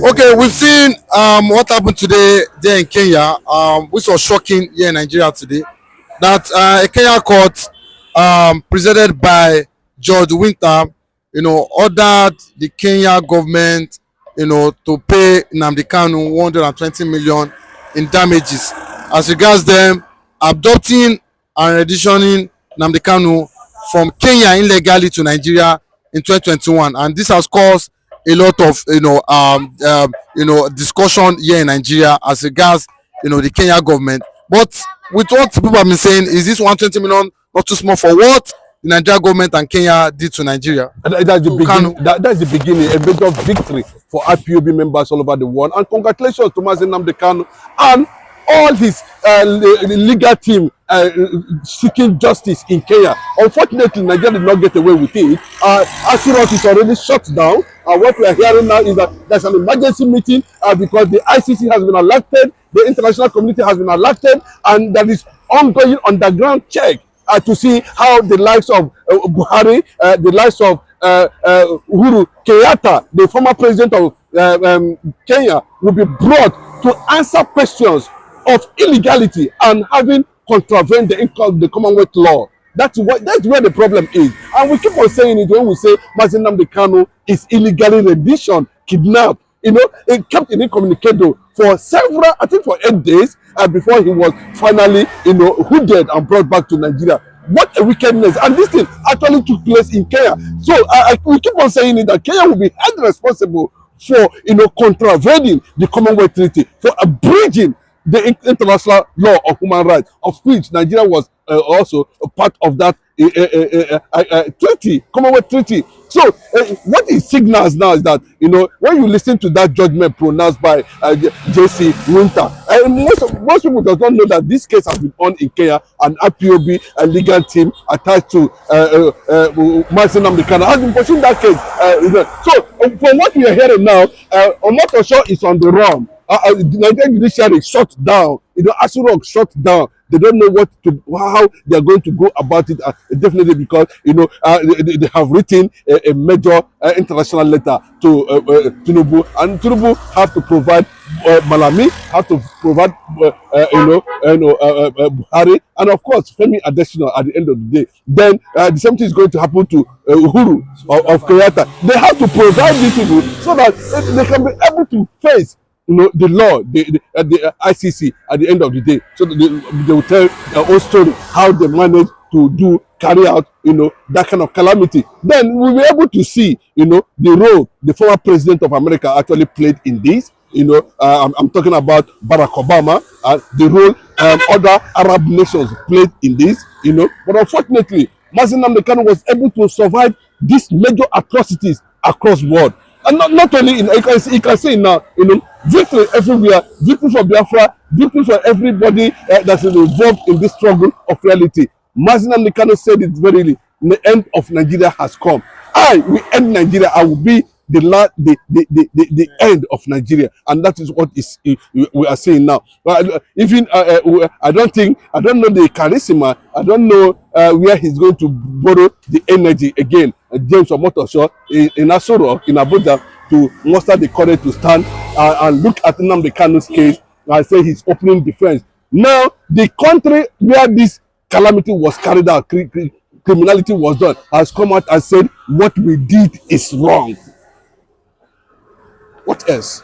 Okay, we've seen what happened today there in Kenya, which was shocking here in Nigeria today. That a Kenya court, presided by Judge Winter, ordered the Kenya government, to pay Nnamdi Kanu 120 million in damages as regards them abducting and renditioning Nnamdi Kanu from Kenya illegally to Nigeria in 2021, and this has caused a lot of discussion here in Nigeria as regards the Kenya government. But with what people have been saying, is this 120 million not too small for what the Nigeria government and Kenya did to Nigeria? That's the beginning, a major victory for IPOB members all over the world. And congratulations to Mazi Nnamdi Kanu and all his legal team seeking justice in Kenya. Unfortunately, Nigeria did not get away with it. Assurance is already shut down. What we are hearing now is that there's an emergency meeting because the ICC has been elected, the international community has been elected, and there is ongoing underground check to see how the likes of Buhari, the likes of Uhuru Kenyatta, the former president of Kenya, will be brought to answer questions of illegality and having contravened the Commonwealth law. That's where the problem is. And we keep on saying it when we say Mazi Nnamdi Kanu is illegally renditioned, kidnapped. It kept incommunicado for several, I think for 8 days before he was finally, hooded and brought back to Nigeria. What a wickedness. And this thing actually took place in Kenya. So we keep on saying it that Kenya will be held responsible for, contravening the Commonwealth Treaty, for abridging the international law of human rights, of which Nigeria was also a part of that treaty, Commonwealth Treaty. So what it signals now is that, when you listen to that judgment pronounced by J.C. Winter, most people do not know that this case has been on in Kenya, and IPOB legal team attached to Mazi Nnamdi Kanu has been pursuing that case. So from what we are hearing now, Omotosho is on the run. The Nigerian judiciary is shut down. Asurok shut down. They don't know how they are going to go about it. Definitely because they have written a major international letter to Tinubu, and Tinubu have to provide Malami, have to provide Buhari, and of course Femi Adesina at the end of the day. Then the same thing is going to happen to Uhuru of Kenyatta. They have to provide these people so that they can be able to face the law, the ICC at the end of the day, so that they will tell their own story, how they managed to carry out, that kind of calamity. Then we'll be able to see, the role the former president of America actually played in this. I'm talking about Barack Obama, the role other Arab nations played in this, But unfortunately, Mazi Nnamdi Kanu was able to survive these major atrocities across the world. And not only you can see now, victory everywhere, victory for Biafra, victory for everybody that's involved in this struggle of reality. Mazi Nnamdi Kanu said it very, the end of Nigeria has come. I will end Nigeria. I will be the end of Nigeria, and that is what we are saying now. But even I don't know the charisma. I don't know where he's going to borrow the energy again. James Omotosho in Asoro, in Abuja, to muster the courage to stand and look at Nnamdi Kanu's case and say he's opening defense. Now, the country where this calamity was carried out, criminality was done, has come out and said what we did is wrong. What else?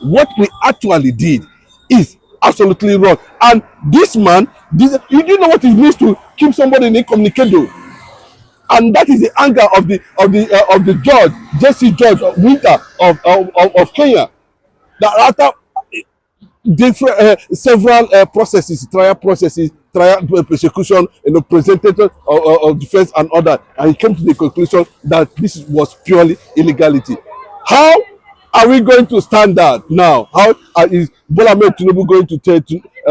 What we actually did is absolutely wrong. And this man, you do know what it means to keep somebody incommunicado. And that is the anger of the judge, J.C. Judge Winter of Kenya. That after different several trial processes, trial prosecution, presentation of defense and order, and he came to the conclusion that this was purely illegality. How are we going to stand that now? How is Bola Ahmed Tinubu going to tell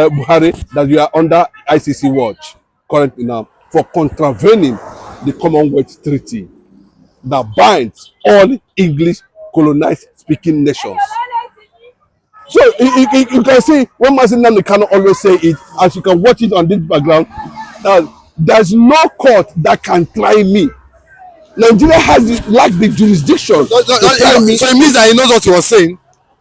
Buhari that you are under ICC watch currently now for contravening the Commonwealth Treaty that binds all English colonized speaking nations? So you can see when Mazi Nnamdi Kanu always say it, as you can watch it on this background, there's no court that can try me. Nigeria has lacked the jurisdiction So, to tell me. so it means that he knows what he was saying.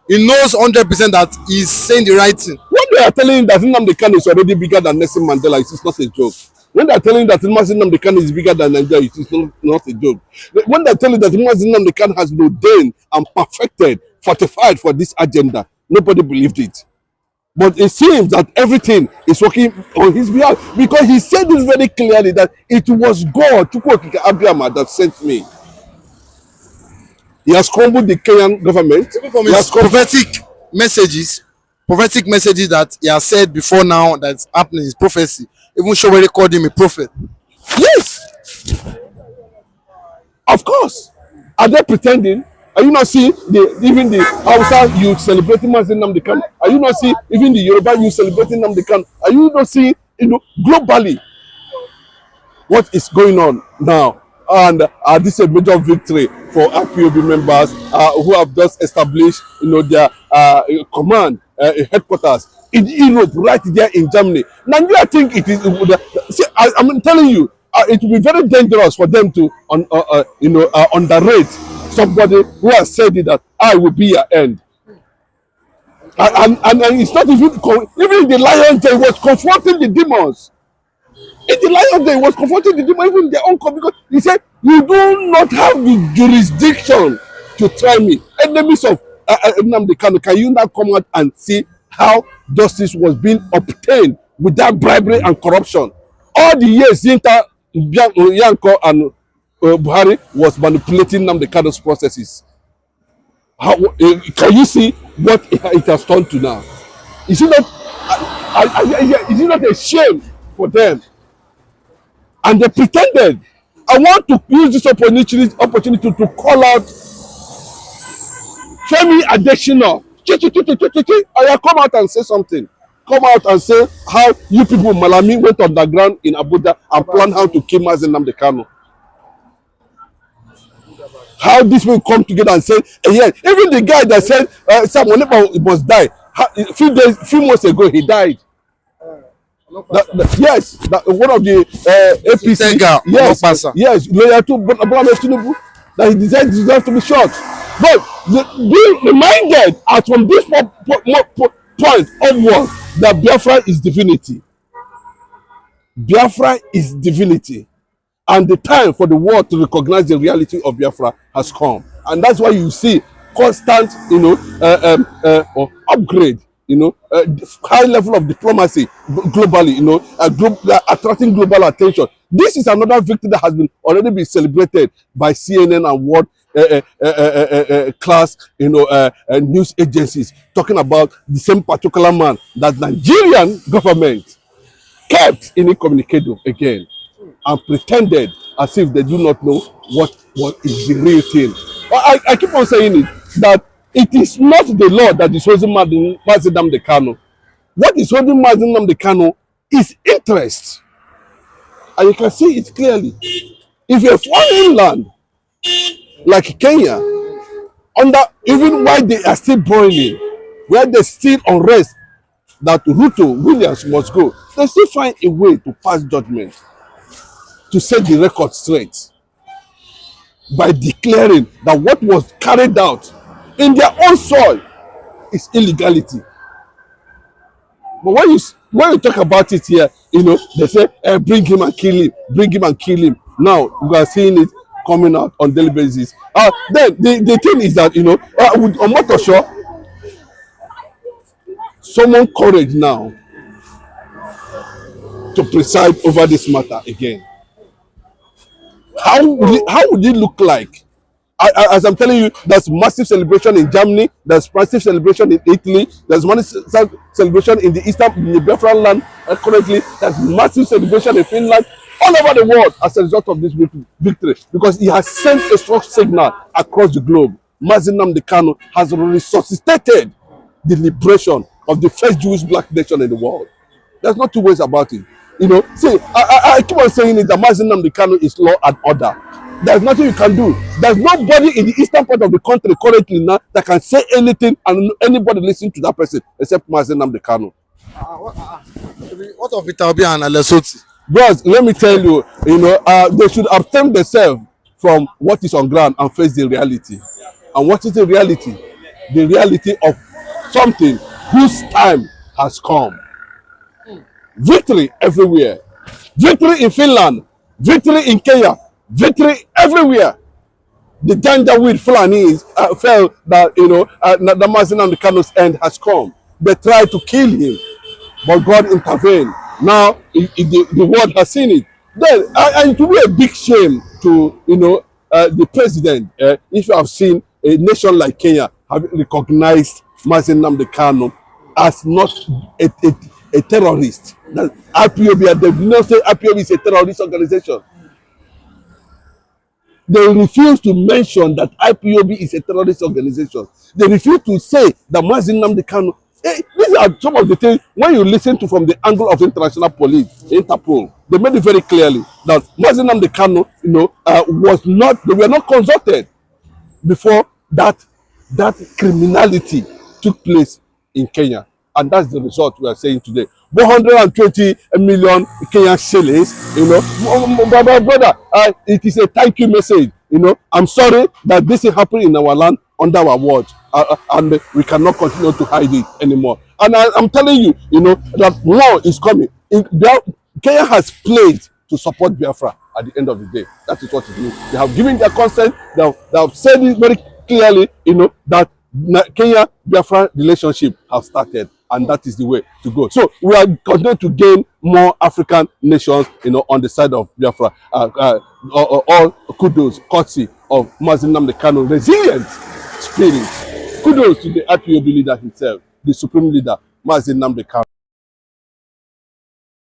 He knows 100% that he's saying the right thing. When they are telling him that Nnamdi Kanu is already bigger than Nelson Mandela, it is not a joke. When they are telling you that Nnamdi Kanu is bigger than Nigeria, it is not a joke. When they are telling you that Nnamdi Kanu has been ordained and perfected, fortified for this agenda, nobody believed it. But it seems that everything is working on his behalf, because he said this very clearly that it was God, Chukwuokike Abiyama, that sent me. He has crumbled the Kenyan government. From his prophetic messages that he has said before now that's happening, his prophecy. Even Showeri called him a prophet. Yes, of course. Are they pretending? Are you not seeing even the Hausa youth celebrating Mazi Nnamdi Kanu? Are you not seeing even the Yoruba youth celebrating Nnamdi Kanu? Are you not seeing, globally what is going on now? And this is a major victory for IPOB members who have just established, their command headquarters in Europe, right there in Germany. Nigeria, I think it is. See, I'm telling you, it will be very dangerous for them to, underrate somebody who has said it, that I will be your end. And it's not even the lion day was confronting the demons. In the lion day was confronting the demons, even their own because he said, you do not have the jurisdiction to try me. Enemies of Nnamdi Kanu, can you now come out and see how justice was being obtained without bribery and corruption? All the years Yanko and Buhari was manipulating Nnamdi Kanu's processes. How can you see what it has turned to now? Is it not a shame for them? And they pretended. I want to use this opportunity to call out Femi Adesina. Come out and say something. Come out and say how you people Malami went underground in Abuja and planned how to kill Mazi Nnamdi Kanu. How this will come together and say, yeah, even the guy that said someone must die, few months ago he died. Yes, one of the APC, yes, loyal to Tinubu, that he deserves to be shot. But be reminded, as from this point onward, that Biafra is divinity. Biafra is divinity. And the time for the world to recognize the reality of Biafra has come. And that's why you see constant, upgrade, high level of diplomacy globally, attracting global attention. This is another victory that has already been celebrated by CNN and world class, news agencies, talking about the same particular man that Nigerian government kept incommunicado again and pretended as if they do not know what is the real thing. I keep on saying it, that it is not the law that is holding Mazi Nnamdi Kanu. What is holding Mazi Nnamdi Kanu is interest. And you can see it clearly. If a foreign land like Kenya, even while they are still boiling, where they still unrest that Ruto Williams must go, they still find a way to pass judgment, to set the record straight by declaring that what was carried out in their own soil is illegality. But when you talk about it here, they say, bring him and kill him, bring him and kill him. Now we are seeing it coming out on daily basis. Then the thing is that, with Omotosho, summon courage now to preside over this matter again. How would it look like? As I'm telling you, there's massive celebration in Germany, there's massive celebration in Italy, there's massive celebration in the Biafran land currently, there's massive celebration in Finland, all over the world as a result of this victory, because he has sent a strong signal across the globe. Mazi Nnamdi Kanu has resuscitated the liberation of the first Jewish black nation in the world. There's not two ways about it. See, I keep on saying it, that Mazi Nnamdi Kanu is law and order. There's nothing you can do. There's nobody in the eastern part of the country currently now that can say anything and anybody listen to that person except Mazi Nnamdi Kanu. What of Peter Obi and Lesotho? Bros, let me tell you, they should abstain themselves from what is on ground and face the reality. And what is the reality? The reality of something whose time has come. Victory everywhere. Victory in Finland. Victory in Kenya. Victory everywhere. The danger with Fulani felt that, the Mazen and the Kanu's end has come. They tried to kill him, but God intervened. Now the world has seen it. Then, and it will be a big shame to the president, if you have seen a nation like Kenya have recognized Mazen Nnamdi Kanu as not a terrorist. That IPOB, they do not say IPOB is a terrorist organization. They refuse to mention that IPOB is a terrorist organization. They refuse to say that Mazen Nnamdi Kanu. These are some of the things when you listen to from the angle of international police, Interpol. They made it very clearly that Mazen Nnamdi Kanu, was not. They were not consulted before that criminality took place in Kenya, and that's the result we are saying today. 120 million Kenyan shillings, my brother, it is a thank you message. I'm sorry that this is happening in our land under our watch, and we cannot continue to hide it anymore. And I'm telling you, that war is coming. Kenya has played to support Biafra at the end of the day. That is what it means. They have given their consent. They have said it very clearly, that Kenya-Biafra relationship have started. And that is the way to go. So we are continuing to gain more African nations, on the side of Biafra. All kudos, courtesy of Mazen Nnamdi Kanu, resilient spirit. Kudos to the IPOB leader himself, the supreme leader, Mazen Nnamdi Kanu.